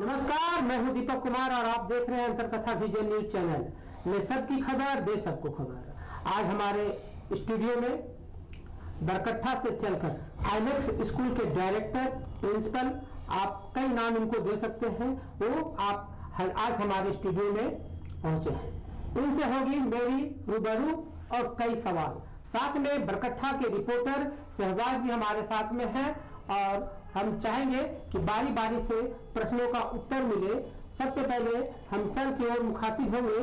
नमस्कार, मैं हूं दीपक कुमार और आप देख रहे हैं अंतरकथा विजन न्यूज चैनल में सबकी खबर दे सबको खबर। आज हमारे स्टूडियो में बरकट्ठा से चलकर आइलेक्स स्कूल के डायरेक्टर, प्रिंसिपल, आप कई नाम इनको दे सकते हैं, वो आप आज हमारे स्टूडियो में पहुंचे हैं। इनसे होगी मेरी रूबरू और कई सवाल। साथ में बरकट्ठा के रिपोर्टर शहबाज भी हमारे साथ में है और हम चाहेंगे कि बारी बारी से प्रश्नों का उत्तर मिले। सबसे पहले हम सर की ओर मुखातिब होंगे।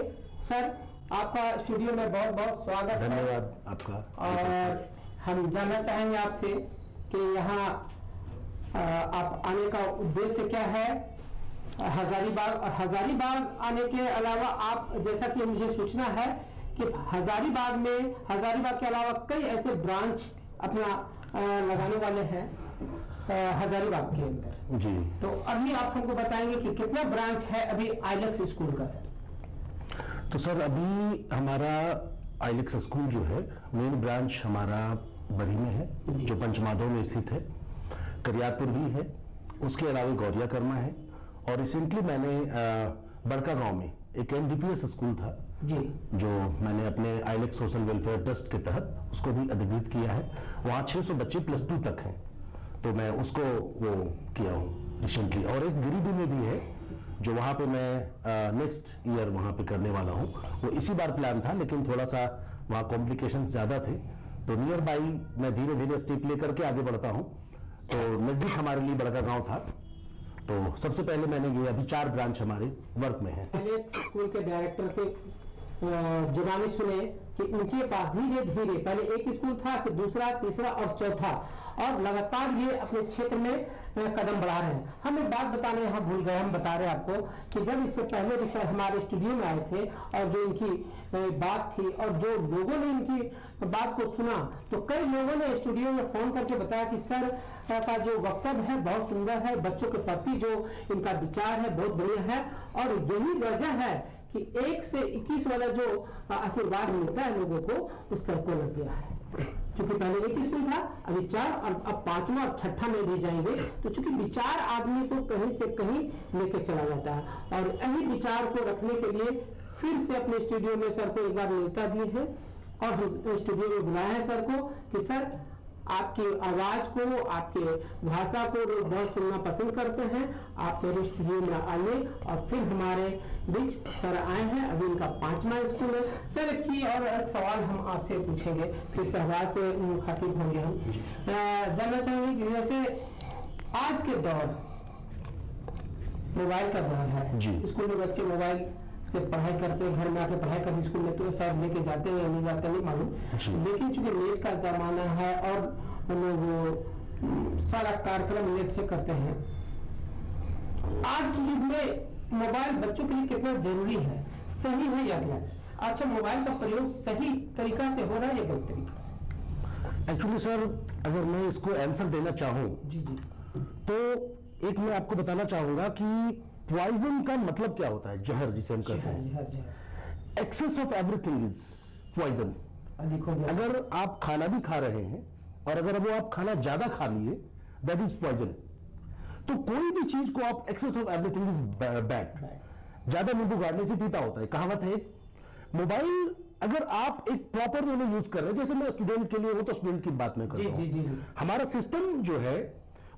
सर, आपका स्टूडियो में बहुत बहुत स्वागत है। धन्यवाद आपका। और हम जानना चाहेंगे आपसे कि यहाँ आप आने का उद्देश्य क्या है हजारीबाग, और हजारीबाग आने के अलावा आप, जैसा कि मुझे सूचना है कि हजारीबाग के अलावा कई ऐसे ब्रांच अपना लगाने वाले हैं हजारीबाग के अंदर। जी, तो अभी आप हमको बताएंगे कि कितना ब्रांच है अभी आइलेक्स स्कूल का। सर, तो सर अभी हमारा आइलेक्स स्कूल जो है मेन ब्रांच हमारा बरी में है, जो पंचमाधव में स्थित है, करियापुर भी है, उसके अलावा गौरिया कर्मा है, और रिसेंटली मैंने बड़का गांव में एक एनडीपीएस स्कूल था जी, जो मैंने अपने आइलेक्स सोशल वेलफेयर ट्रस्ट के तहत उसको भी अधिकृत किया है। वहाँ 600 बच्चे +2 तक हैं, तो मैं उसको वो किया हूँ रिसेंटली। और एक गिरिडीह में भी है जो वहाँ पे मैं नेक्स्ट ईयर वहाँ पे करने वाला हूँ। वो इसी बार प्लान था, लेकिन थोड़ा सा वहाँ कॉम्प्लिकेशंस ज़्यादा थे, तो नियर बाई मैं धीरे धीरे स्टेप लेकर के आगे बढ़ता हूँ। तो नज़दीक हमारे लिए बड़का गाँव था, तो सबसे पहले मैंने ये अभी 4 ब्रांच हमारे वर्क में है। आइलेक्स स्कूल के डायरेक्टर के जवानी सुने कि इनके पास धीरे धीरे पहले एक स्कूल था, फिर दूसरा, तीसरा और चौथा, और लगातार ये अपने क्षेत्र में कदम बढ़ा रहे हैं। हम एक बात बताने यहाँ भूल गए, हम बता रहे हैं आपको कि जब इससे पहले भी सर हमारे स्टूडियो में आए थे और जो इनकी बात थी और जो लोगों ने इनकी बात को सुना, तो कई लोगों ने स्टूडियो में फोन करके बताया कि सर का जो वक्तव्य है बहुत सुंदर है, बच्चों के प्रति जो इनका विचार है बहुत बढ़िया है, और यही वजह है कि 1 से 21 वाला जो आशीर्वाद मिलता है लोगों को, उस सर को लग गया है। क्योंकि पहले एक स्कूल था, अभी 4, और अब 5वां और 6ठा में भी जाएंगे। तो चूंकि विचार आदमी को कहीं से कहीं लेके चला जाता है, और यही विचार को रखने के लिए फिर से अपने स्टूडियो में सर को एक बार न्योता दिए हैं और स्टूडियो में बुलाया है सर को कि सर आपकी आवाज को, आपके भाषा को लोग बहुत सुनना पसंद करते हैं, आप मेरे स्टूडियो में आइए। और फिर हमारे बीच सर आए हैं, अभी इनका 5वां स्कूल है। सर की और एक सवाल हम आपसे पूछेंगे, फिर शहबाज से मुखातिब होंगे। हम जानना चाहेंगे कि जैसे आज के दौर मोबाइल का दौर है, स्कूल में बच्चे मोबाइल से पढ़ाई करते हैं, घर में आके पढ़ाई करते, स्कूल में तो सब लेके जाते हैं या नहीं जाते नहीं मालूम, लेकिन चूंकि नेट का जमाना है और लोग सारा कार्यक्रम नेट से करते हैं, आज के युग में मोबाइल बच्चों के लिए कितना जरूरी है, सही है या गलत? अच्छा, मोबाइल का प्रयोग सही तरीका से हो रहा है या गलत तरीका से? एक्चुअली सर, अगर मैं इसको आंसर देना चाहूँ जी, तो एक मैं आपको बताना चाहूंगा कि पॉइजन का मतलब क्या होता है, जहर जिसे हम कहते हैं। Excess of everything is poison. अगर आप खाना भी खा रहे हैं और अगर वो आप खाना ज्यादा खा लिए, दैट इज पॉइजन। तो कोई भी चीज को आप excess of everything is bad. ज्यादा नींबू गाड़ने से तीता होता है, कहावत है। मोबाइल अगर आप एक प्रॉपर वे में यूज कर रहे हैं, जैसे मैं स्टूडेंट के लिए हूं तो स्टूडेंट की बात मैं करता हूं। हमारा सिस्टम जो है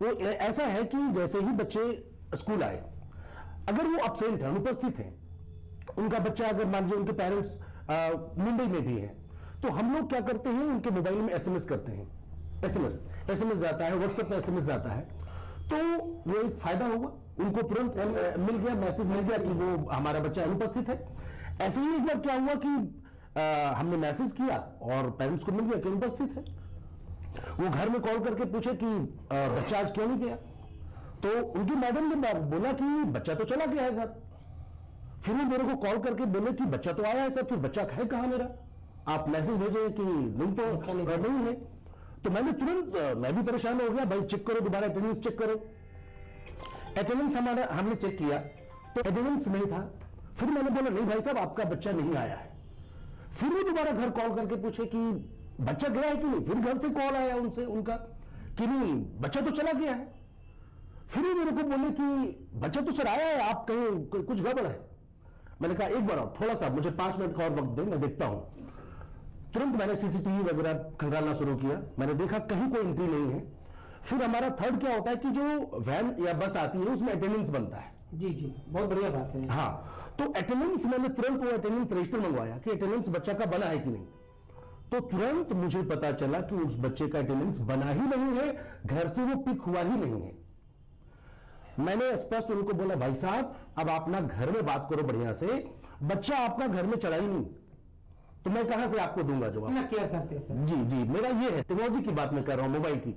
वो ऐसा है कि जैसे ही बच्चे स्कूल आए, अगर वो एब्सेंट है, अनुपस्थित हैं, उनका बच्चा अगर मान लीजिए उनके पेरेंट्स मुंबई में भी हैं, तो हम लोग क्या करते हैं, उनके मोबाइल में एसएमएस करते हैं। एसएमएस जाता है, व्हाट्सएप पे एसएमएस जाता है, तो वो एक फायदा होगा, उनको तुरंत मिल गया, मैसेज मिल गया कि वो हमारा बच्चा अनुपस्थित है। ऐसे ही एक बार क्या हुआ कि हमने मैसेज किया और पेरेंट्स को मिल गया कि अनुपस्थित है। वो घर में कॉल करके पूछे कि बच्चा आज क्यों नहीं गया, तो उनकी मैडम ने बोला कि बच्चा तो चला गया है घर। फिर वो मेरे को कॉल करके बोले कि बच्चा तो आया है सर, फिर बच्चा है कहां मेरा, आप मैसेज भेजे कि नहीं, तो नहीं है। तो मैंने तुरंत, मैं भी परेशान हो गया, भाई चेक करो, दोबारा अटेंडेंस चेक करो। अटेंडेंस हमने चेक किया तो अटेंडेंस नहीं था। फिर मैंने बोला नहीं भाई साहब, आपका बच्चा नहीं आया है। फिर वो दोबारा घर कॉल करके पूछे कि बच्चा गया है कि नहीं। फिर घर से कॉल आया उनका कि नहीं, बच्चा तो चला गया है। फिर वो मेरे को बोले कि बच्चा तो सर आया है, आप कहीं कुछ गड़बड़ है। मैंने कहा एक बार और थोड़ा सा मुझे 5 मिनट का और वक्त दें, मैं देखता हूं। तुरंत मैंने सीसीटीवी वगैरह खंगालना शुरू किया, मैंने देखा कहीं कोई एंट्री नहीं है। फिर हमारा थर्ड क्या होता है कि जो वैन या बस आती है उसमें अटेंडेंस बनता है। जी जी, बहुत बढ़िया बात है। हाँ, तो अटेंडेंस मैंने तुरंत वो अटेंडेंस रजिस्टर मंगवाया कि अटेंडेंस बच्चा का बना है कि नहीं। तो तुरंत मुझे पता चला कि उस बच्चे का अटेंडेंस बना ही नहीं है, घर से वो पिक हुआ ही नहीं है। मैंने स्पष्ट उनको बोला, भाई साहब अब आप ना घर में बात करो बढ़िया से, बच्चा आपका घर में चढ़ा ही नहीं, तो मैं कहां से आपको दूंगा जवाब। क्या करते हैं सर? जी जी, मेरा ये है, टेक्नोलॉजी की बात मैं कर रहा हूं, मोबाइल की।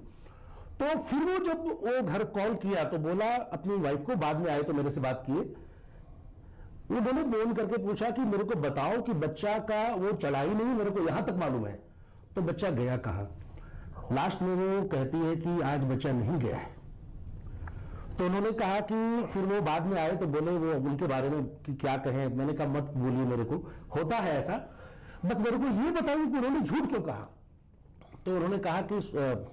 तो फिर वो जब वो घर कॉल किया तो बोला अपनी वाइफ को, बाद में आए तो मेरे से बात किए, उन्होंने फोन करके पूछा कि मेरे को बताओ कि बच्चा का वो चढ़ा ही नहीं, मेरे को यहां तक मालूम है, तो बच्चा गया कहां। लास्ट में वो कहती है कि आज बच्चा नहीं गया है। तो उन्होंने कहा कि फिर वो बाद में आए तो बोले वो उनके बारे में कि क्या कहें। मैंने कहा मत बोलिए, मेरे को होता है ऐसा, बस मेरे को ये बताइए कि उन्होंने झूठ क्यों कहा। तो उन्होंने कहा कि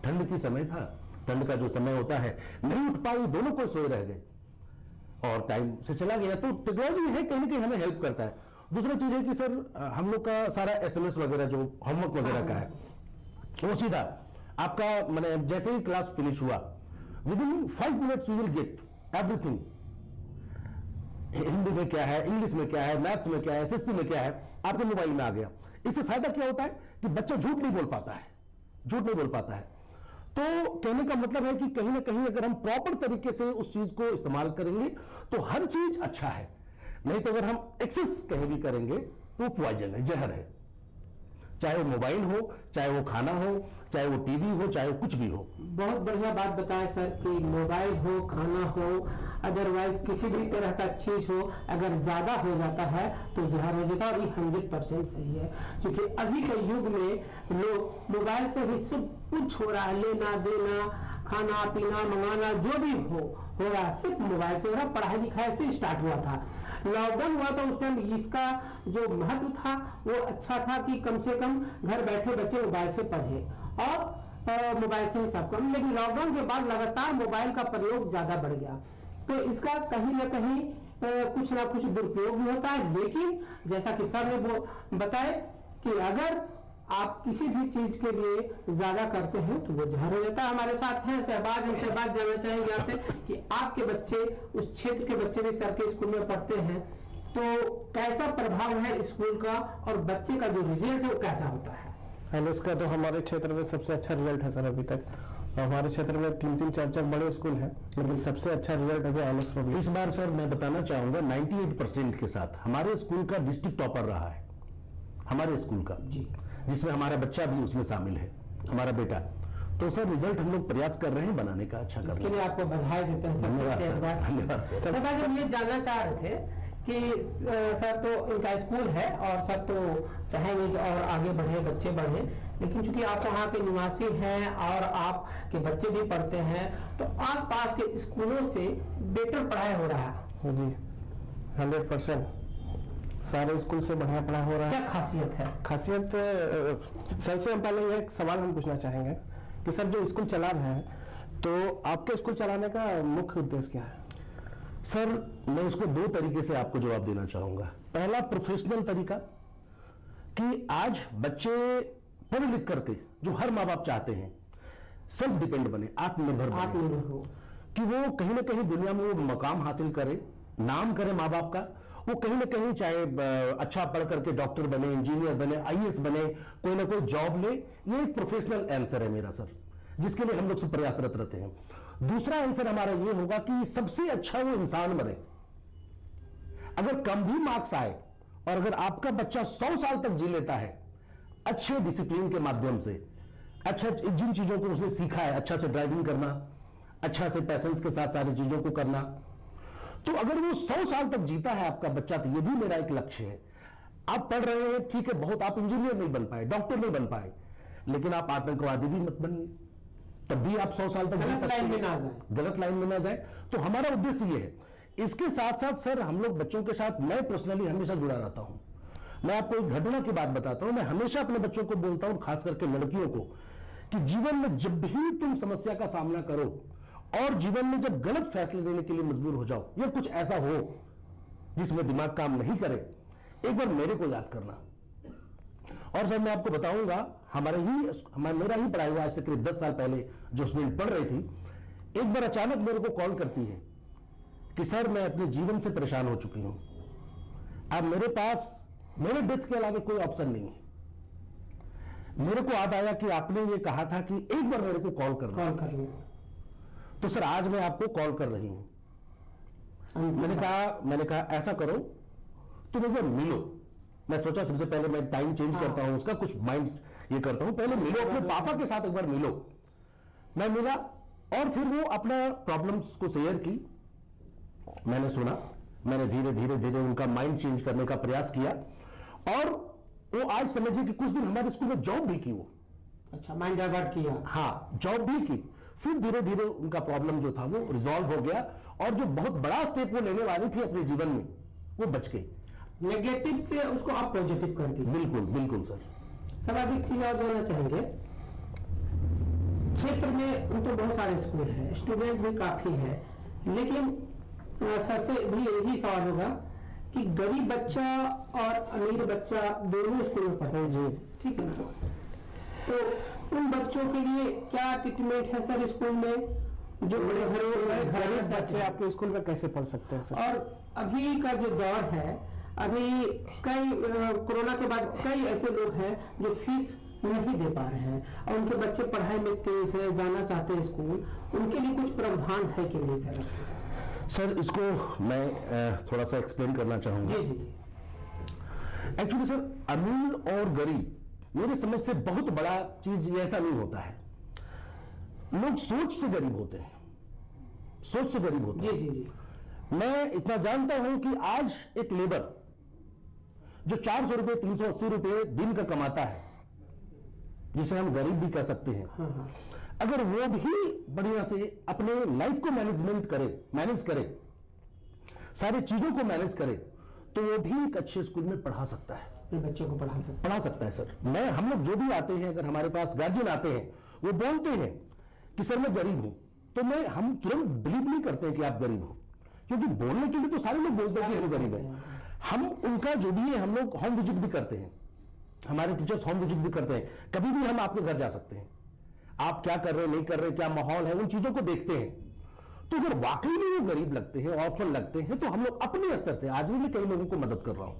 ठंड की समय था, ठंड का जो समय होता है, नहीं उठ पाई, दोनों को सोए रह गए और टाइम से चला गया। तो टेक्नोलॉजी है कहीं ना कहीं हमें हेल्प करता है। दूसरा चीज है कि सर हम लोग का सारा SMS वगैरह जो होमवर्क वगैरह का है वो सीधा आपका मैंने जैसे ही क्लास फिनिश हुआ within 5 minutes you will get everything. Hindi में क्या है, इंग्लिश में क्या है, मैथ्स में क्या है, SST में क्या है, आपके मोबाइल में आ गया। इससे फायदा क्या होता है कि बच्चा झूठ नहीं बोल पाता है, झूठ नहीं बोल पाता है। तो कहने का मतलब है कि कहीं ना कहीं अगर हम प्रॉपर तरीके से उस चीज को इस्तेमाल करेंगे तो हर चीज अच्छा है, नहीं तो अगर हम एक्सेस कहीं भी करेंगे तो पॉइजन है, जहर है। चाहे वो मोबाइल हो, चाहे वो खाना हो, चाहे वो टीवी हो, चाहे वो कुछ भी हो। बहुत बढ़िया बात बताया सर कि मोबाइल हो, खाना हो, अदरवाइज किसी भी तरह का चीज हो, अगर ज्यादा हो जाता है तो जहर हो जाता है। और ये 100% सही है, क्योंकि अभी के युग में लोग मोबाइल से ही सब कुछ हो रहा है, लेना देना, खाना पीना मंगाना, जो भी हो रहा है सिर्फ मोबाइल से हो रहा है। पढ़ाई लिखाई से स्टार्ट हुआ था, लॉकडाउन हुआ तो उस टाइम इसका जो महत्व था वो अच्छा था कि कम से कम घर बैठे बच्चे मोबाइल से पढ़े और मोबाइल से ही सब कम। लेकिन लॉकडाउन के बाद लगातार मोबाइल का प्रयोग ज्यादा बढ़ गया, तो इसका कहीं ना कहीं कुछ ना कुछ दुरुपयोग भी होता है। लेकिन जैसा कि सर ने बताए कि अगर आप किसी भी चीज के लिए ज्यादा करते हैं तो वो जहर हो जाता है। हमारे साथ हैं शहबाज, हम शहबाज जानना चाहेंगे आपसे कि आपके बच्चे उस क्षेत्र के बच्चे भी सर के स्कूल में पढ़ते हैं, तो कैसा प्रभाव है स्कूल का और बच्चे का जो रिजल्ट है वो कैसा होता है? एनएस का तो हमारे क्षेत्र में सबसे अच्छा रिजल्ट है सर अभी तक। हमारे क्षेत्र में 3-3, 4-4 बड़े स्कूल हैं, लेकिन सबसे अच्छा रिजल्ट है एनएस पब्लिक। इस बार सर मैं बताना चाहूंगा 98% के साथ हमारे स्कूल का डिस्ट्रिक्ट टॉपर रहा है, हमारे स्कूल का जी, जिसमें हमारा बच्चा भी उसमें शामिल है, हमारा बेटा। तो सर रिजल्ट हम लोग प्रयास कर रहे हैं बनाने का, अच्छा कर रहे हैं। इसके लिए आपको बधाई देते हैं। धन्यवाद सर। हम ये जानना चाह रहे थे कि सर तो इनका स्कूल है और सर तो चाहेंगे कि और आगे बढ़े, बच्चे बढ़े, लेकिन चूंकि आप वहाँ के निवासी हैं और आपके बच्चे भी पढ़ते हैं, तो आसपास के स्कूलों से बेटर पढ़ाई हो रहा है जी 100%। सारे स्कूल से बढ़िया पढ़ाई हो रहा है। क्या खासियत है? खासियत सर से हम पहले एक सवाल हम पूछना चाहेंगे कि सर जो स्कूल चला रहे हैं तो आपके स्कूल चलाने का मुख्य उद्देश्य क्या है? सर मैं इसको 2 तरीके से आपको जवाब देना चाहूंगा। पहला प्रोफेशनल तरीका कि आज बच्चे पढ़ लिख करके, जो हर माँ बाप चाहते हैं, सेल्फ डिपेंड बने, आत्मनिर्भर हो, कि वो कहीं ना कहीं दुनिया में वो मकाम हासिल करे, नाम करे माँ बाप का। वो कहीं ना कहीं चाहे अच्छा पढ़ करके डॉक्टर बने, इंजीनियर बने, IAS बने, कोई ना कोई जॉब ले। ये एक प्रोफेशनल आंसर है मेरा सर, जिसके लिए हम लोग सब प्रयासरत रहते हैं। दूसरा आंसर हमारा ये होगा कि सबसे अच्छा वो इंसान बने। अगर कम भी मार्क्स आए और अगर आपका बच्चा 100 साल तक जी लेता है अच्छे डिसिप्लिन के माध्यम से, अच्छा जिन चीजों को उसने सीखा है, अच्छा से ड्राइविंग करना, अच्छा से पैसेंस के साथ सारी चीजों को करना, तो अगर वो 100 साल तक जीता है आपका बच्चा, तो ये भी मेरा एक लक्ष्य है। आप पढ़ रहे हैं, ठीक है, बहुत आप इंजीनियर नहीं बन पाए, डॉक्टर नहीं बन पाए, लेकिन आप आतंकवादी भी मत बनिए, तब भी आप 100 साल तक गलत लाइन में ना जाए, गलत लाइन में ना जाए। तो हमारा उद्देश्य ये है। इसके साथ साथ सर हम लोग बच्चों के साथ, मैं पर्सनली हमेशा जुड़ा रहता हूं। मैं आपको एक घटना की बात बताता हूं। मैं हमेशा अपने बच्चों को बोलता हूं, खास करके लड़कियों को, कि जीवन में जब भी तुम समस्या का सामना करो और जीवन में जब गलत फैसले लेने के लिए मजबूर हो जाओ या कुछ ऐसा हो जिसमें दिमाग काम नहीं करे, एक बार मेरे को याद करना। और सर मैं आपको बताऊंगा, मेरा ही पढ़ाया हुआ आज से करीब 10 साल पहले जो स्टूडेंट पढ़ रही थी, एक बार अचानक मेरे को कॉल करती है कि सर मैं अपने जीवन से परेशान हो चुकी हूं, अब मेरे पास मेरे डेथ के अलावा कोई ऑप्शन नहीं है। मेरे को याद आया कि आपने ये कहा था कि एक बार मेरे को कॉल कर तो सर आज मैं आपको कॉल कर रही हूं। मैंने कहा ऐसा करो तुम एक बार मिलो। मैं सोचा सबसे पहले मैं टाइम चेंज करता हूं उसका, कुछ माइंड ये करता हूं, पहले मिलो, अपने पापा के साथ एक बार मिलो। मैं मिला और फिर वो अपना प्रॉब्लम्स को शेयर की, मैंने सुना, मैंने धीरे धीरे धीरे उनका माइंड चेंज करने का प्रयास किया और वो आज समझिए कि कुछ दिन हमारे स्कूल में जॉब भी की वो। अच्छा, माइंड डाइवर्ट किया। हाँ, जॉब भी की। फिर धीरे धीरे उनका प्रॉब्लम जो था वो रिजॉल्व हो गया और जो बहुत बड़ा स्टेप वो लेने वाली थी अपने जीवन में वो बच गई। नेगेटिव से उसको आप पॉजिटिव कर दी। बिल्कुल बिल्कुल सर। सब अधिक चीज और जानना चाहेंगे। क्षेत्र में तो बहुत सारे स्कूल हैं, स्टूडेंट भी काफी है, लेकिन सर से भी यही सवाल होगा कि गरीब बच्चा और अमीर बच्चा दोनों स्कूल में पढ़ते हैं जी, ठीक है ना, तो उन बच्चों के लिए क्या ट्रीटमेंट है सर स्कूल में? जो बड़े घर में बच्चे आपके स्कूल में कैसे पढ़ सकते हैं सर? और अभी का जो दौर है, अभी कई कोरोना के बाद कई ऐसे लोग हैं जो फीस नहीं दे पा रहे हैं और उनके बच्चे पढ़ाई में तेज है, जाना चाहते हैं स्कूल, उनके लिए कुछ प्रावधान है कि नहीं सर? सर इसको मैं थोड़ा सा एक्सप्लेन करना चाहूंगा। जी जी। एक्चुअली सर अमीर और गरीब मेरे समझ से बहुत बड़ा चीज ऐसा नहीं होता है। लोग सोच से गरीब होते हैं, सोच से गरीब होते हैं। जी जी जी। मैं इतना जानता हूं कि आज एक लेबर जो 400 रुपए 380 रुपए दिन का कमाता है, जिसे हम गरीब भी कह सकते हैं, हाँ। अगर वो भी बढ़िया से अपने लाइफ को मैनेज करे, सारी चीजों को मैनेज करे, तो वो भी एक अच्छे स्कूल में पढ़ा सकता है, बच्चों को पढ़ा सकता है सर। हम लोग जो भी आते हैं, अगर हमारे पास गार्जियन आते हैं वो बोलते हैं कि सर मैं गरीब हूं, तो हम तुरंत बिलीव नहीं करते हैं कि आप गरीब हो, क्योंकि बोलने के लिए तो सारे लोग बोलते हैं कि हम गरीब हैं। हम उनका जो भी है, हम लोग होम विजिट भी करते हैं, हमारे टीचर्स होम विजिट भी करते हैं, कभी भी हम आपके घर जा सकते हैं, आप क्या कर रहे हैं नहीं कर रहे, क्या माहौल है, उन चीजों को देखते हैं। तो अगर वाकई में वो गरीब लगते हैं, ऑर्फन लगते हैं, तो हम लोग अपने स्तर से, आज भी मैं कई लोगों को मदद कर रहा हूं,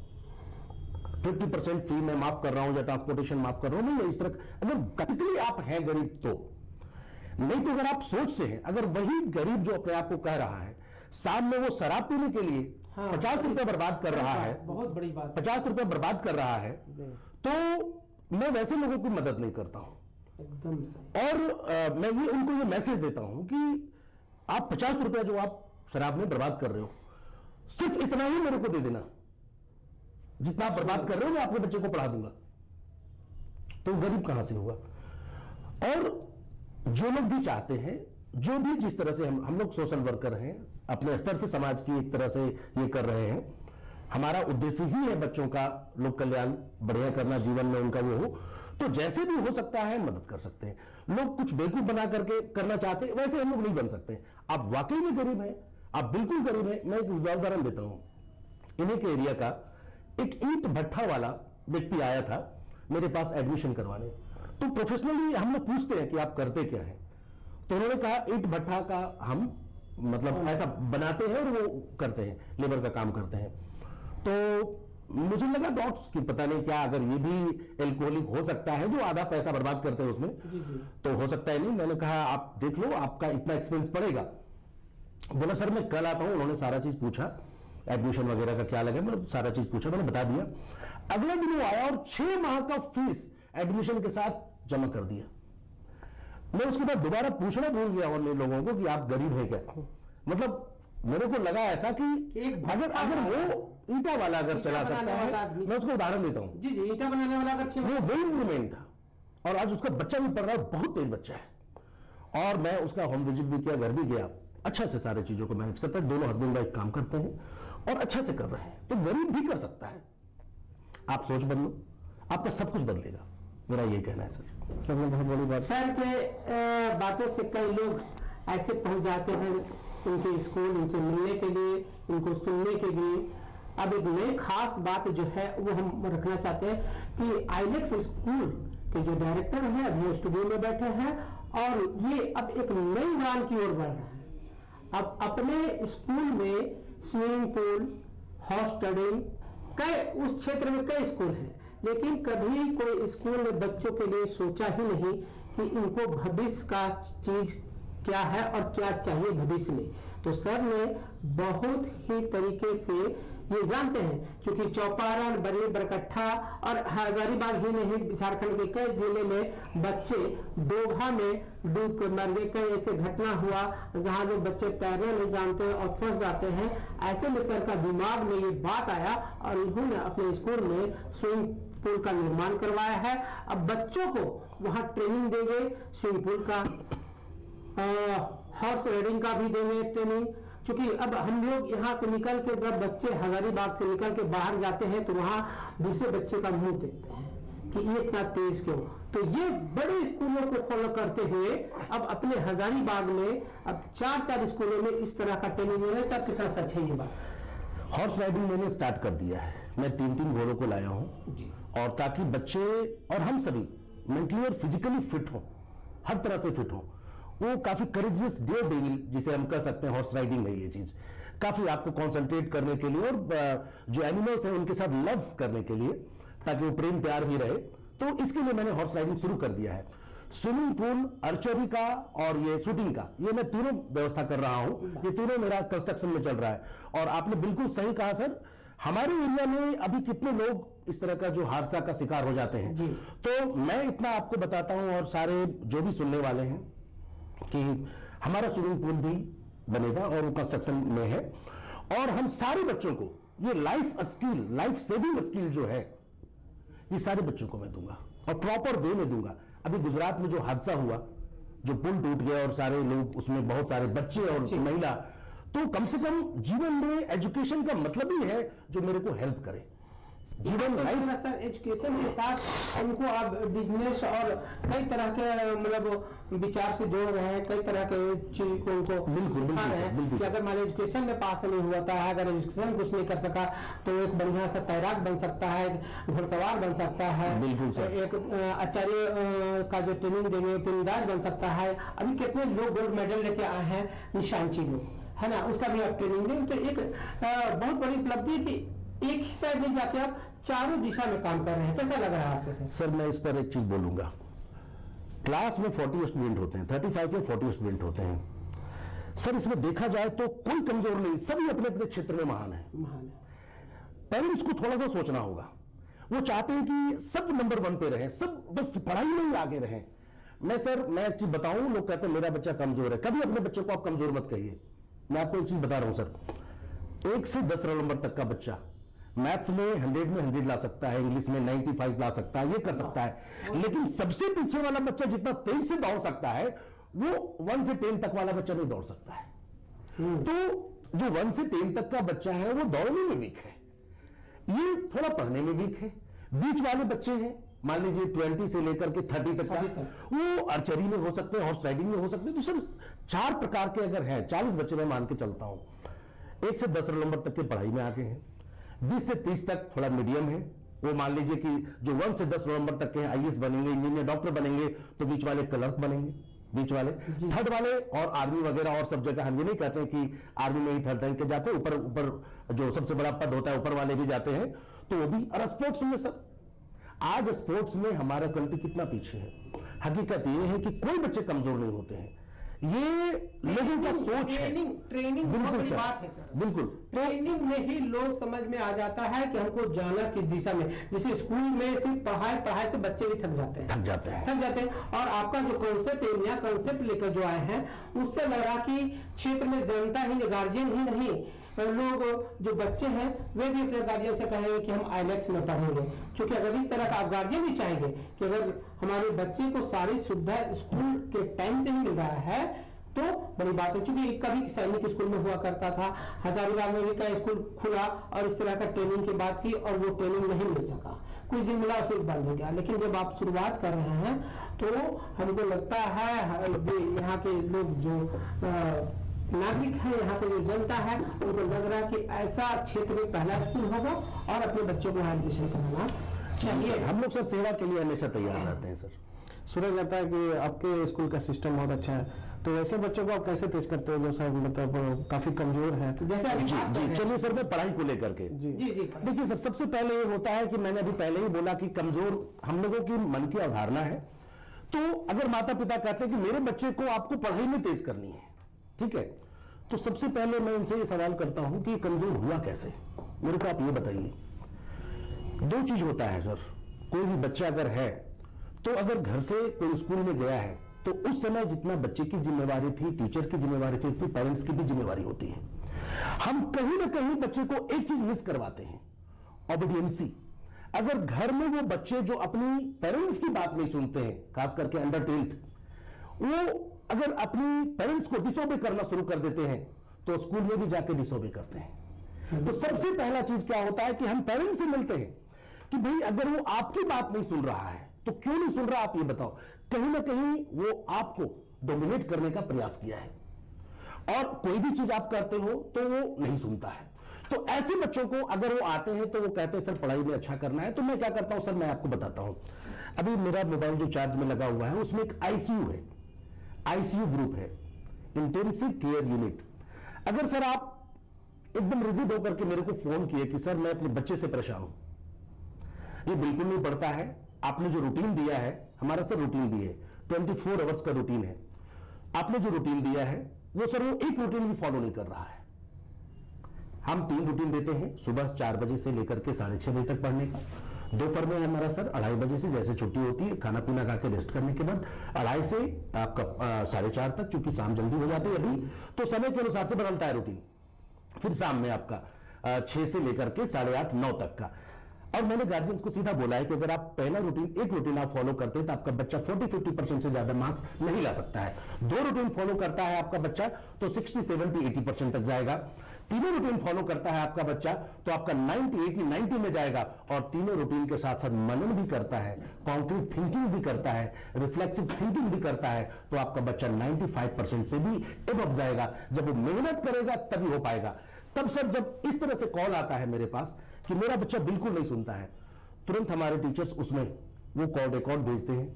50% फी मैं माफ कर रहा हूं या ट्रांसपोर्टेशन माफ कर रहा हूं, नहीं इस तरह। अगर कटिकली आप हैं गरीब तो नहीं, तो अगर आप सोच से हैं, अगर वही गरीब जो अपने आप को कह रहा है, शाम में वो शराब पीने के लिए 50 रुपए बर्बाद कर रहा है, बहुत बड़ी बात, 50 रुपए बर्बाद कर रहा है, तो मैं वैसे लोगों की मदद नहीं करता हूं एकदम सही। और मैं ये उनको ये मैसेज देता हूं कि आप 50 रुपया जो आप शराब में बर्बाद कर रहे हो, सिर्फ इतना ही मेरे को दे देना, जितना आप बर्बाद कर रहे हो मैं आपके बच्चे को पढ़ा दूंगा। तो गरीब कहां से होगा? और जो लोग भी चाहते हैं, जो भी जिस तरह से हम लोग सोशल वर्कर हैं, अपने स्तर से समाज की एक तरह से ये कर रहे हैं, हमारा उद्देश्य ही है बच्चों का लोक कल्याण बढ़िया करना, जीवन में उनका वो हो, तो जैसे भी हो सकता है मदद कर सकते हैं। लोग कुछ बेवकूफ बना करके करना चाहते हैं, वैसे हम लोग नहीं बन सकते। आप वाकई में गरीब हैं, आप बिल्कुल गरीब हैं। मैं एक उदाहरण देता हूं, इन्हीं के एरिया का एक ईंट भट्ठा वाला व्यक्ति आया था मेरे पास एडमिशन करवाने। तो प्रोफेशनली हम लोग पूछते हैं कि आप करते क्या है, तो उन्होंने कहा ईंट भट्ठा का हम मतलब ऐसा बनाते हैं और वो करते हैं, लेबर का काम करते हैं। तो मुझे लगा डॉट्स की पता नहीं क्या, अगर ये भी एल्कोहलिक हो सकता है जो आधा पैसा बर्बाद करते हैं उसमें, तो हो सकता है नहीं। मैंने कहा आप देख लो, आपका इतना एक्सपेंस पड़ेगा। बोला सर मैं कल आता हूं। उन्होंने सारा चीज पूछा, एडमिशन वगैरह का क्या लगे, मतलब सारा चीज पूछा, मैंने बता दिया। अगले दिन वो आया और 6 माह का फीस एडमिशन के साथ जमा कर दिया। मैं उसके बाद दोबारा पूछना भूल गया उन लोगों को कि आप गरीब हैं क्या। मतलब मेरे को लगा ऐसा कि अगर वो ईंटा वाला अगर चला सकता है, मैं उसको उदाहरण देता हूं। जी जी, ईंटा बनाने वाला अगर वो वही मूवमेंट था, और आज उसका बच्चा भी पढ़ रहा है, बहुत तेज बच्चा है। और मैं उसका होम विजिट भी किया, घर भी गया, अच्छा से सारी चीजों को मैनेज करता है। दोनों हस्बैंड वाइफ काम करते हैं और अच्छा से कर रहे हैं। तो गरीब भी कर सकता है, आप सोच बदलो, आपका सब कुछ बदलेगा। मेरा ये कहना है सर। सबने बहुत बड़ी बात। सर के बातों से कई लोग ऐसे पहुंच जाते हैं उनके स्कूल, इनसे मिलने के लिए, इनको सुनने के लिए। अब एक नई खास बात जो है वो हम रखना चाहते हैं कि आइलेक्स स्कूल के जो डायरेक्टर हैं अभी स्टूडियो में बैठे हैं और ये अब एक नई उड़ान की ओर बढ़ रहे हैं। अब अपने स्कूल में स्विमिंग पूल, हॉर्स ट्रेडिंग, कई उस क्षेत्र में कई स्कूल हैं, लेकिन कभी कोई स्कूल ने बच्चों के लिए सोचा ही नहीं कि इनको भविष्य का चीज क्या है और क्या चाहिए भविष्य में। तो सर ने बहुत ही तरीके से ये जानते हैं, क्योंकि चौपारण, बड़ी बरकट्ठा और हजारीबाग ही नहीं, झारखंड के कई जिले में बच्चे डोभा में डूब कर मर गए। कई ऐसे घटना हुआ जहां जो बच्चे तैरना नहीं जानते और फंस जाते हैं। ऐसे में सर का दिमाग में ये बात आया और इन्होंने अपने स्कूल में स्विमिंग पूल का निर्माण करवाया है। अब बच्चों को वहां ट्रेनिंग देंगे, स्विमिंग पूल का, हॉर्स राइडिंग का भी देंगे ट्रेनिंग। क्योंकि अब हम लोग यहाँ से निकल के, जब बच्चे हजारीबाग से निकल के बाहर जाते हैं तो वहां दूसरे बच्चे का मुंह देखते हैं कि ये इतना तेज क्यों। तो ये बड़े स्कूलों को फॉलो करते हुए अब अपने हजारीबाग में अब 4 स्कूलों में इस तरह का ट्रेनिंग मिले। सर कितना सच है ये बात? हॉर्स राइडिंग मैंने स्टार्ट कर दिया है, मैं 3 घोड़ों को लाया हूं जी। और ताकि बच्चे और हम सभी मेंटली और फिजिकली फिट हो, हर तरह से फिट हो। वो काफी करेजियस डेयर डेविल जिसे हम कह सकते हैं, हॉर्स राइडिंग है ये चीज, काफी आपको कंसंट्रेट करने के लिए और जो एनिमल्स हैं उनके साथ लव करने के लिए, ताकि वो प्रेम प्यार भी रहे। तो इसके लिए मैंने हॉर्स राइडिंग शुरू कर दिया है। स्विमिंग पूल, आर्चरी का और ये शूटिंग का, ये मैं तीनों व्यवस्था कर रहा हूं। ये तीनों मेरा कंस्ट्रक्शन में चल रहा है। और आपने बिल्कुल सही कहा सर, हमारे एरिया में अभी कितने लोग इस तरह का जो हादसा का शिकार हो जाते हैं। तो मैं इतना आपको बताता हूं और सारे जो भी सुनने वाले हैं कि हमारा स्विमिंग पूल भी बनेगा और वो कंस्ट्रक्शन में है। और हम सारे बच्चों को ये life skill, life saving skill जो है, ये सारे बच्चों को मैं दूंगा और प्रॉपर वे में दूंगा। अभी गुजरात में जो हादसा हुआ, जो पुल टूट गया और सारे लोग उसमें, बहुत सारे बच्चे और महिला, तो कम से कम जीवन में एजुकेशन का मतलब ही है जो मेरे को हेल्प करे। जीवन लाइफ सर एजुकेशन के साथ उनको आप बिजनेस और कई तरह के मतलब विचार से जोड़ रहे हैं, कई तरह के चीज को उनको सिखा रहे हैं कि अगर मान एजुकेशन में पास नहीं हुआ था, अगर एजुकेशन कुछ नहीं कर सका तो एक बढ़िया सा तैराक बन सकता है, घुड़सवार बन सकता है, एक आचार्य का जो ट्रेनिंग देंगे तीरंदाज बन सकता है। अभी कितने लोग गोल्ड मेडल लेके आए हैं, निशांची लोग, है ना, उसका भी आप ट्रेनिंग देंगे। तो एक बहुत बड़ी उपलब्धि है कि एक ही साइड में जाके आप चारों दिशा में काम कर रहे हैं। कैसा लग रहा है आपको सर? मैं इस पर एक चीज बोलूंगा। क्लास में 40 स्टूडेंट होते हैं, 35 या 40 स्टूडेंट होते हैं सर। इसमें देखा जाए तो कोई कमजोर नहीं, सभी अपने अपने क्षेत्र में महान है। पेरेंट्स को थोड़ा सा सोचना होगा। वो चाहते हैं कि सब नंबर 1 पे रहे, सब बस पढ़ाई में ही आगे रहे। मैं एक चीज बताऊं, लोग कहते हैं मेरा बच्चा कमजोर है। कभी अपने बच्चे को आप कमजोर मत कहिए। मैं आपको एक चीज बता रहा हूं सर, 1 से 10 नंबर तक का बच्चा मैथ्स में 100 में 100 ला सकता है, इंग्लिश में 95 ला सकता है, ये कर सकता है। लेकिन सबसे पीछे वाला बच्चा जितना तेज से दौड़ सकता है, वो 1 से 10 तक वाला बच्चा नहीं दौड़ सकता है। तो जो 1 से 10 तक का बच्चा है वो दौड़ने में वीक है, ये थोड़ा पढ़ने में वीक है। बीच वाले बच्चे हैं, मान लीजिए 20 से लेकर के 30 तक का, वो आर्चरी में हो सकते हैं, हॉर्स राइडिंग में हो सकते हैं। तो सर 4 प्रकार के अगर हैं, 40 बच्चे मैं मान के चलता हूं, 1 से 10 नंबर तक के पढ़ाई में आगे हैं, 20 से 30 तक थोड़ा मीडियम है। वो मान लीजिए कि जो 1 से 10 नवंबर तक के आईएएस बनेंगे, इंजीनियर, डॉक्टर बनेंगे, तो बीच वाले क्लर्क बनेंगे, बीच वाले थर्ड वाले, और आर्मी वगैरह और सब जगह हम ये नहीं कहते हैं कि आर्मी में ही थर्ड रैंक के जाते हैं, ऊपर जो सबसे बड़ा पद होता है ऊपर वाले भी जाते हैं, तो वो भी। और स्पोर्ट्स में सर, आज स्पोर्ट्स में हमारा कंट्री कितना पीछे है। हकीकत ये है कि कोई बच्चे कमजोर नहीं होते हैं, ये लोगों का सोच है। ट्रेनिंग बहुत बड़ी बात है सर। बिल्कुल, ट्रेनिंग में ही लोग समझ में आ जाता है कि हमको जाना किस दिशा में। जैसे स्कूल में सिर्फ पढ़ाई से बच्चे भी थक जाते हैं। और आपका जो कॉन्सेप्ट है, नया कॉन्सेप्ट लेकर जो आए हैं, उससे लग रहा कि क्षेत्र में जनता ही, गार्जियन ही नहीं, लोग जो बच्चे हैं वे भी अपने गार्जियन से कहेंगे कि हम आइलेक्स में पढ़ेंगे। क्योंकि अगर इस तरह का आप गार्जियन भी चाहेंगे कि अगर हमारे बच्चे को सारी सुविधा स्कूल के टाइम से ही मिल रहा है तो बड़ी बात है। क्योंकि कभी सैनिक स्कूल में हुआ करता था, हजारीबाग में भी का स्कूल खुला और इस तरह का ट्रेनिंग की बात की और वो ट्रेनिंग नहीं मिल सका। कुछ दिन मिला फिर बंद हो गया। लेकिन जब आप शुरुआत कर रहे हैं तो हमको लगता है यहाँ के लोग जो नागरिक है, यहाँ पे जो जनता है, उनको लग रहा है कि ऐसा क्षेत्र में पहला स्कूल होगा और अपने बच्चों को यहाँ एडमिशन कराना चाहिए। हम लोग सर सेवा के लिए हमेशा तैयार रहते हैं सर। सुना जाता है कि आपके स्कूल का सिस्टम बहुत अच्छा है, तो ऐसे बच्चों को आप कैसे तेज करते हो जो सर मतलब काफी कमजोर है? जैसे अभी जी बात कर जी रहे हैं। चलिए सर, मैं पढ़ाई को लेकर के जी जी जी देखिए सर, सबसे पहले ये होता है कि मैंने अभी पहले ही बोला कि कमजोर हम लोगों की मन की अवधारणा है। तो अगर माता पिता कहते हैं कि मेरे बच्चे को आपको पढ़ाई में तेज करनी है, ठीक है, तो सबसे पहले मैं उनसे ये सवाल करता हूं कि कमजोर हुआ कैसे, मेरे को आप ये बताइए। दो चीज होता है सर, कोई भी बच्चा अगर है तो अगर घर से कोई स्कूल में गया है तो उस समय जितना बच्चे की जिम्मेवारी थी, टीचर की जिम्मेवारी थी, उतनी पेरेंट्स की भी जिम्मेवारी होती है। हम कहीं ना कहीं बच्चे को एक चीज मिस करवाते हैं, ऑबिडियंसी। अगर घर में वो बच्चे जो अपनी पेरेंट्स की बात नहीं सुनते हैं, खास करके अंडर 10th, वो अगर अपनी पेरेंट्स को डिसोबे करना शुरू कर देते हैं तो स्कूल में भी जाके डिसोबे करते हैं। तो सबसे पहला चीज क्या होता है कि हम पेरेंट्स से मिलते हैं कि भाई अगर वो आपकी बात नहीं सुन रहा है तो क्यों नहीं सुन रहा, आप ये बताओ। कहीं ना कहीं वो आपको डोमिनेट करने का प्रयास किया है और कोई भी चीज आप करते हो तो वो नहीं सुनता है। तो ऐसे बच्चों को अगर वो आते हैं तो वो कहते हैं सर पढ़ाई में अच्छा करना है, तो मैं क्या करता हूं सर, मैं आपको बताता हूं। अभी मेरा मोबाइल जो चार्ज में लगा हुआ है उसमें एक आईसीयू है, आईसीयू ग्रुप है, इंटेंसिव केयर यूनिट। अगर सर आप एकदम रिजिड होकर के मेरे को फोन किए कि सर मैं अपने बच्चे से परेशान हूं, ये बिल्कुल नहीं पड़ता है, आपने जो रूटीन दिया है, हमारा सर रूटीन भी है, 24 आवर्स का रूटीन है, आपने जो रूटीन दिया है वो सर वो एक रूटीन भी फॉलो नहीं कर रहा है। हम 3 रूटीन देते हैं, सुबह 4 बजे से लेकर के 6:30 बजे तक पढ़ने का, दोपहर में हमारा सर 2:30 बजे से जैसे छुट्टी होती है, खाना पीना खा के रेस्ट करने के बाद 2:30 से आपका 4:30 तक, क्योंकि शाम जल्दी हो जाती है अभी, तो समय के अनुसार से बदलता है रूटीन। फिर शाम में आपका 6 से लेकर के 8:30 9 तक का। और मैंने गार्जियंस को सीधा बोला है कि अगर आप पहला रूटीन एक रूटीन आप फॉलो करते हैं तो आपका बच्चा 40-50% से ज्यादा मार्क्स नहीं ला सकता है। 2 रूटीन फॉलो करता है आपका बच्चा तो 60-70-80% तक जाएगा। 3 रूटीन फॉलो करता है आपका बच्चा तो आपका 90-80-90 में जाएगा। और 3 रूटीन के साथ साथ मनन भी करता है, कॉन्क्रीट थिंकिंग भी करता है, रिफ्लेक्सिव थिंकिंग भी करता है, तो आपका बच्चा 95% से भी एबव जाएगा। जब वो मेहनत करेगा तभी हो पाएगा। तब सर जब इस तरह से कॉल आता है मेरे पास कि मेरा बच्चा बिल्कुल नहीं सुनता है, तुरंत हमारे टीचर्स उसमें वो कॉल रिकॉर्ड भेजते हैं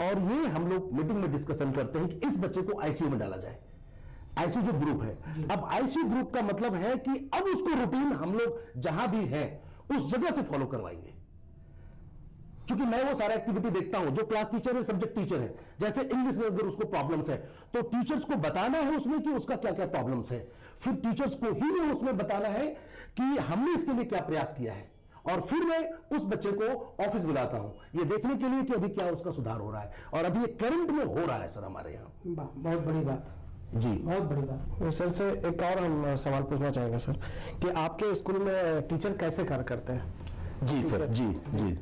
और ये हम लोग मीटिंग में डिस्कशन करते हैं कि इस बच्चे को आईसीयू में डाला जाए। आईसीयू जो ग्रुप है, अब आईसीयू ग्रुप का मतलब है कि अब उसको रूटीन हम लोग जहां भी है उस जगह से फॉलो करवाएंगे। क्योंकि मैं वो सारा एक्टिविटी देखता हूं, जो क्लास टीचर है, सब्जेक्ट टीचर है, जैसे इंग्लिश में अगर उसको प्रॉब्लम्स है तो टीचर्स को बताना है उसमें कि उसका क्या क्या प्रॉब्लम्स है, फिर टीचर्स को ही उसमें बताना है कि हमने इसके लिए क्या प्रयास किया है, और फिर मैं उस बच्चे को ऑफिस बुलाता हूं ये देखने के लिए कि अभी क्या उसका सुधार हो रहा है। और अभी ये करंट में हो रहा है सर हमारे यहाँ। बहुत बड़ी बात जी, बहुत बड़ी बात। सर से एक और हम सवाल पूछना चाहेंगे सर कि आपके स्कूल में टीचर कैसे कार्य करते हैं? जी सर, जी जी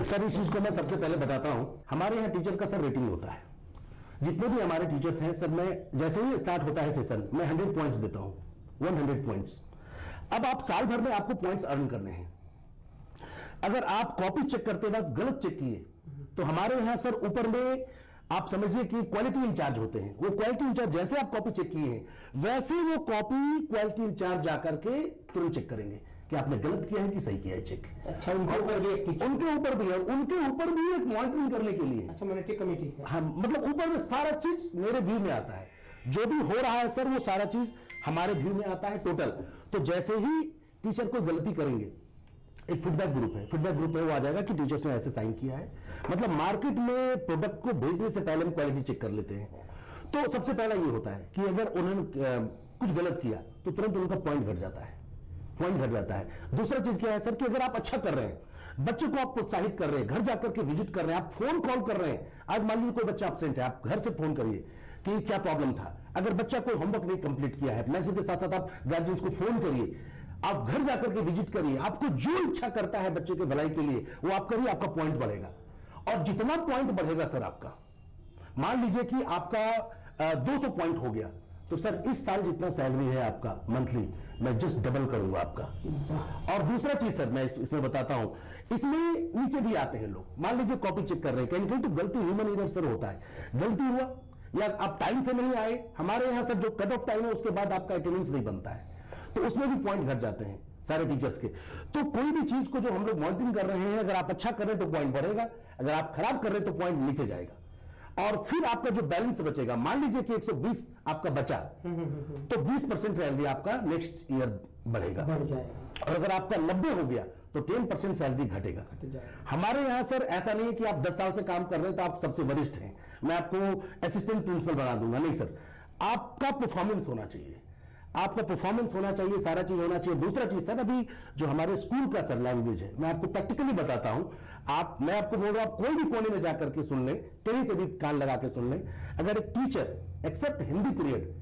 सर, इस चीज को मैं सबसे पहले बताता हूं। हमारे यहाँ टीचर का सर रेटिंग होता है। जितने भी हमारे टीचर्स हैं सर, मैं जैसे ही स्टार्ट होता है सेशन मैं 100 पॉइंट्स देता हूं, 100 पॉइंट्स। अब आप साल भर में आपको पॉइंट्स अर्न करने हैं। अगर आप कॉपी चेक करते वक्त गलत चेक किए तो हमारे यहां सर ऊपर में आप समझिए कि क्वालिटी इंचार्ज होते हैं। वो क्वालिटी इंचार्ज जैसे आप कॉपी चेक किए हैं वैसे वो कॉपी क्वालिटी इंचार्ज जाकर के तुरंत चेक करेंगे कि आपने गलत किया है कि सही किया है चेक। अच्छा, उनके ऊपर भी एक टीचर, उनके ऊपर भी है, उनके ऊपर भी एक मॉनिटरिंग करने के लिए। अच्छा, मॉनिटरिंग कमेटी है। हाँ, मतलब ऊपर में सारा चीज मेरे व्यू में आता है, जो भी हो रहा है सर वो सारा चीज हमारे व्यू में आता है टोटल। तो जैसे ही टीचर कोई गलती करेंगे, एक फीडबैक ग्रुप है, फीडबैक ग्रुप में वो आ जाएगा कि टीचर्स ने ऐसे साइन किया है। मतलब मार्केट में प्रोडक्ट को भेजने से पहले हम क्वालिटी चेक कर लेते हैं। तो सबसे पहला ये होता है कि अगर उन्होंने कुछ गलत किया तो तुरंत उनका पॉइंट घट जाता है, पॉइंट घट जाता है। दूसरा चीज क्या है सर कि अगर आप अच्छा कर रहे हैं, बच्चे को आप प्रोत्साहित कर रहे हैं, घर जाकर के विजिट कर रहे हैं, आप फोन कॉल कर रहे हैं। आज मान लीजिए कोई बच्चा एब्सेंट है, आप घर से फोन करिए कि क्या प्रॉब्लम था। अगर बच्चा कोई होमवर्क नहीं कंप्लीट किया है, मैसेज के साथ साथ आप गार्जियंस को फोन करिए, आप घर जाकर के विजिट करिए। आपको जो इच्छा करता है बच्चे के भलाई के लिए वो आप करिए, आपका पॉइंट बढ़ेगा। और जितना पॉइंट बढ़ेगा सर आपका, मान लीजिए कि आपका 200 पॉइंट हो गया तो सर इस साल जितना सैलरी है आपका मंथली, मैं जस्ट डबल करूंगा आपका। और दूसरा चीज सर मैं इसमें बताता हूं, इसमें नीचे भी आते हैं लोग, मान लीजिए कॉपी चेक कर रहे हैं, कहीं कहीं तो गलती ह्यूमन एरर सर होता है, गलती हुआ या आप टाइम से नहीं आए, हमारे यहां सर जो कट ऑफ टाइम है उसके बाद आपका अटेंडेंस नहीं बनता है, तो उसमें भी पॉइंट घट जाते हैं सारे टीचर्स के। तो कोई भी चीज को जो हम लोग मॉनिटरिंग कर रहे हैं, अगर आप अच्छा कर रहे हैं तो पॉइंट बढ़ेगा, अगर आप खराब कर रहे हैं तो पॉइंट नीचे जाएगा, और फिर आपका जो बैलेंस बचेगा, मान लीजिए कि 120 आपका बचा, तो 20% सैलरी आपका नेक्स्ट ईयर बढ़ेगा, बढ़ जाएगा। और अगर आपका 90 हो गया तो 10% सैलरी घटेगा। हमारे यहां सर ऐसा नहीं है कि आप 10 साल से काम कर रहे हैं तो आप सबसे वरिष्ठ हैं, मैं आपको असिस्टेंट प्रिंसिपल बना दूंगा, नहीं सर, आपका परफॉर्मेंस होना चाहिए, आपका परफॉर्मेंस होना चाहिए, सारा चीज होना चाहिए। दूसरा चीज सर, अभी जो हमारे स्कूल का सर लैंग्वेज है, मैं आपको प्रैक्टिकली बताता हूं, मैं आपको बोल रहा हूं, आप कोई भी कोने में जाकर के सुन लें, कहीं से भी कान लगा के सुन लें, अगर एक टीचर एक्सेप्ट हिंदी पीरियड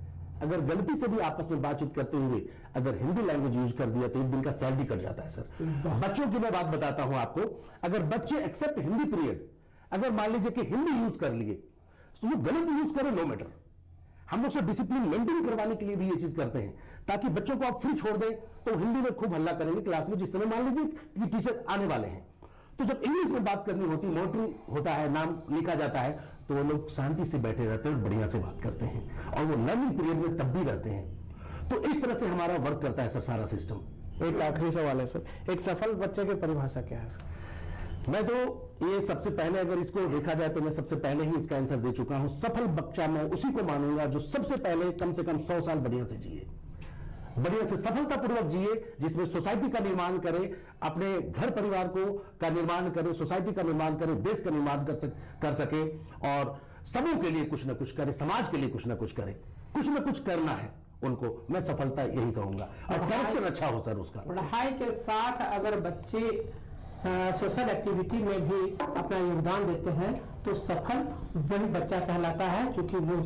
अगर गलती से भी आपस में बातचीत करते हुए अगर हिंदी लैंग्वेज यूज कर दिया तो एक दिन का सैलरी कट जाता है सर। बच्चों की मैं बात बताता हूं आपको, अगर बच्चे एक्सेप्ट हिंदी पीरियड अगर मान लीजिए कि हिंदी यूज कर लिए, तो वो गलत यूज करें नो मैटर, हम लोग से डिसिप्लिन मेंटेन करवाने के लिए भी ये चीज करते हैं, ताकि बच्चों को आप फ्री छोड़ दें तो हिंदी में खूब हल्ला करेंगे क्लास में, जिस समय मान लीजिए कि टीचर आने वाले हैं, तो जब इंग्लिश में बात करनी होती, मॉनिटरिंग होता है, नाम लिखा जाता है, तो वो लोग शांति से बैठे रहते हैं, बढ़िया से बात करते हैं, और वो लर्निंग पीरियड में तब भी रहते हैं। तो इस तरह से हमारा वर्क करता है सर सारा सिस्टम। एक आखिरी सवाल है सर, एक सफल बच्चे की परिभाषा क्या है सर? मैं तो ये सबसे पहले अगर इसको देखा जाए तो मैं सबसे पहले ही इसका आंसर दे चुका हूं। सफल बच्चा मैं उसी को मानूंगा जो सबसे पहले कम से कम 100 साल बढ़िया से जिए, बढ़िया से सफलतापूर्वक जिए, जिसमें सोसाइटी का निर्माण करे, अपने घर परिवार को का निर्माण करे, सोसाइटी का निर्माण करे, देश का निर्माण कर सके, और सबों के लिए कुछ ना कुछ करे, समाज के लिए कुछ ना कुछ करे, कुछ ना कुछ करना है उनको, मैं सफलता यही कहूंगा। और कैरेक्टर अच्छा हो सर उसका। पढ़ाई के साथ अगर बच्चे सोशल एक्टिविटी में भी अपना योगदान देते हैं तो सफल वही बच्चा कहलाता है, क्योंकि वो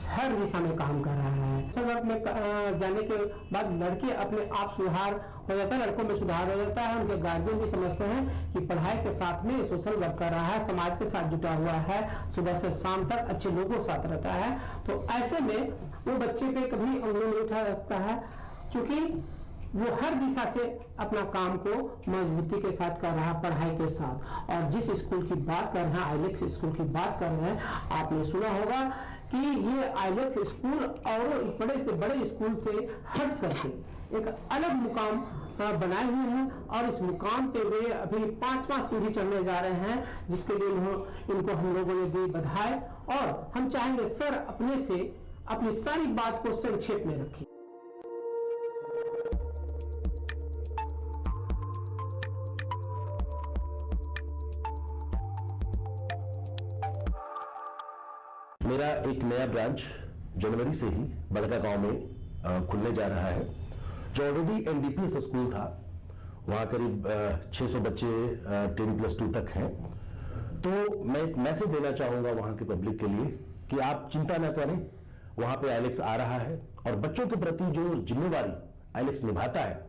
हर दिशा में काम कर रहा है। सोशल वर्क में जाने के बाद लड़के अपने आप सुधार हो जाता है, लड़कों में सुधार हो जाता है, उनके गार्जियन भी समझते हैं कि पढ़ाई के साथ में सोशल वर्क कर रहा है, समाज के साथ जुटा हुआ है, सुबह से शाम तक अच्छे लोगों के साथ रहता है, तो ऐसे में वो बच्चे पे कभी उंगली नहीं उठा सकता है, क्योंकि वो हर दिशा से अपना काम को मजबूती के साथ कर रहा है पढ़ाई के साथ। और जिस स्कूल की बात कर रहे हैं, आइलेक्स स्कूल की बात कर रहे हैं, आपने सुना होगा कि ये आइलेक्स स्कूल और बड़े से बड़े स्कूल से हट करके एक अलग मुकाम बनाए हुए हैं, और इस मुकाम पे वे अभी 5वां सीढ़ी चढ़ने जा रहे हैं, जिसके लिए इनको हम लोगों ने दी बधाई। और हम चाहेंगे सर अपने से अपनी सारी बात को संक्षेप में रखें। मेरा एक नया ब्रांच जनवरी से ही बड़का गांव में खुलने जा रहा है, जो ऑलरेडी एनडीपीएस स्कूल था, वहां करीब 600 बच्चे 10+2 तक हैं। तो मैं एक मैसेज देना चाहूंगा वहां के पब्लिक के लिए कि आप चिंता न करें, वहां पे आइलेक्स आ रहा है, और बच्चों के प्रति जो जिम्मेवारी आइलेक्स निभाता है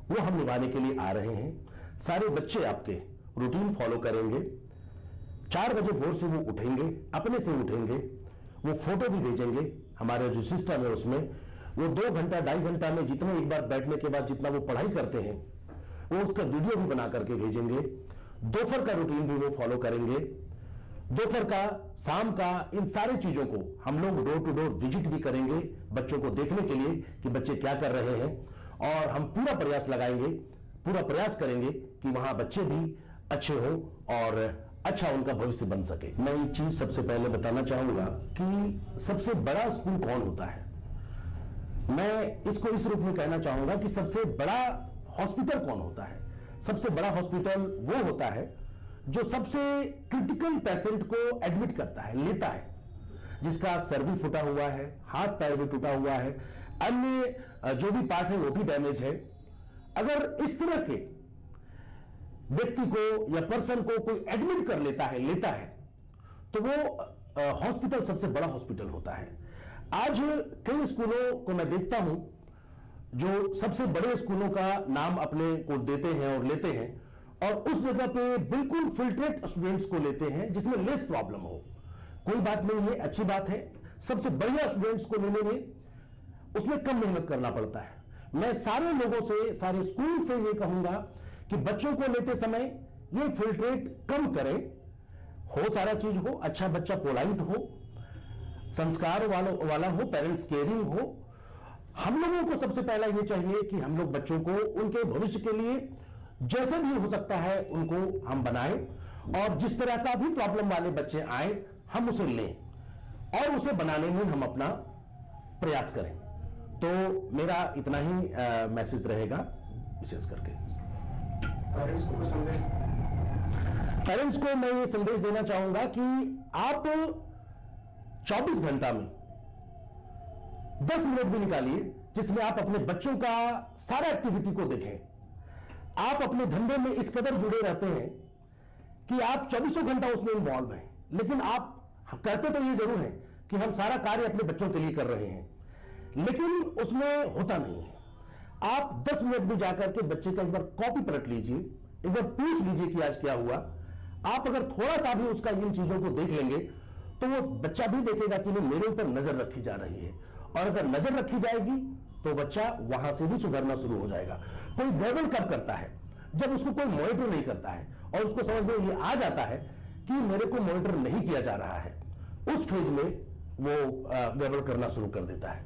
वो हम निभाने के लिए आ रहे हैं। सारे बच्चे आपके रूटीन फॉलो करेंगे, 4 बजे भोर से वो उठेंगे, अपने से उठेंगे, वो फोटो भी भेजेंगे, हमारे जो सिस्टम है उसमें वो 2 घंटा 2.5 घंटा में जितने एक बार बैठने के बाद जितना वो पढ़ाई करते हैं वो उसका वीडियो भी बना करके भेजेंगे। दोपहर का रूटीन भी वो फॉलो करेंगे, दोपहर का, शाम का, इन सारी चीजों को हम लोग डोर टू डोर विजिट भी करेंगे बच्चों को देखने के लिए कि बच्चे क्या कर रहे हैं, और हम पूरा प्रयास लगाएंगे, पूरा प्रयास करेंगे कि वहां बच्चे भी अच्छे हों और अच्छा उनका भविष्य बन सके। मैं एक चीज सबसे पहले बताना चाहूंगा कि सबसे बड़ा स्कूल कौन होता है। मैं इसको इस रूप में कहना चाहूंगा कि सबसे बड़ा हॉस्पिटल कौन होता है। सबसे बड़ा हॉस्पिटल वो होता है जो सबसे क्रिटिकल पेशेंट को एडमिट करता है, लेता है, जिसका सर भी फूटा हुआ है, हाथ पैर भी टूटा हुआ है, अन्य जो भी पार्ट है वो भी डैमेज है। अगर इस तरह के व्यक्ति को या पर्सन को कोई एडमिट कर लेता है, तो वो हॉस्पिटल सबसे बड़ा हॉस्पिटल होता है। आज कई स्कूलों को मैं देखता हूं जो सबसे बड़े स्कूलों का नाम अपने को देते हैं और लेते हैं, और उस जगह पे बिल्कुल फिल्ट्रेट स्टूडेंट्स को लेते हैं जिसमें लेस प्रॉब्लम हो। कोई बात नहीं है, अच्छी बात है, सबसे बढ़िया स्टूडेंट्स को लेने में उसमें कम मेहनत करना पड़ता है। मैं सारे लोगों से, सारे स्कूल से ये कहूंगा कि बच्चों को लेते समय ये फिल्ट्रेट कम करें। हो सारा चीज हो, अच्छा बच्चा पोलाइट हो, संस्कार वाला हो, पेरेंट्स केयरिंग हो। हम लोगों को सबसे पहला ये चाहिए कि हम लोग बच्चों को उनके भविष्य के लिए जैसे भी हो सकता है उनको हम बनाएं, और जिस तरह का भी प्रॉब्लम वाले बच्चे आए हम उसे लें और उसे बनाने में हम अपना प्रयास करें। तो मेरा इतना ही मैसेज रहेगा विशेष करके। पेरेंट्स को मैं ये संदेश देना चाहूंगा कि आप 24 घंटा में 10 मिनट भी निकालिए जिसमें आप अपने बच्चों का सारा एक्टिविटी को देखें। आप अपने धंधे में इस कदर जुड़े रहते हैं कि आप 24 घंटा उसमें इन्वॉल्व हैं, लेकिन आप कहते तो ये जरूर है कि हम सारा कार्य अपने बच्चों के लिए कर रहे हैं, लेकिन उसमें होता नहीं है। आप 10 मिनट भी जाकर के बच्चे का एक बार कॉपी पलट लीजिए, एक बार पूछ लीजिए कि आज क्या हुआ। आप अगर थोड़ा सा भी उसका इन चीजों को देख लेंगे तो वो बच्चा भी देखेगा कि नहीं, मेरे ऊपर नजर रखी जा रही है, और अगर नजर रखी जाएगी तो बच्चा वहां से भी सुधरना शुरू हो जाएगा। कोई गड़बड़ कब करता है? जब उसको कोई मॉनिटर नहीं करता है और उसको समझ में ये आ जाता है कि मेरे को मॉनिटर नहीं किया जा रहा है, उस फेज में वो गड़बड़ करना शुरू कर देता है।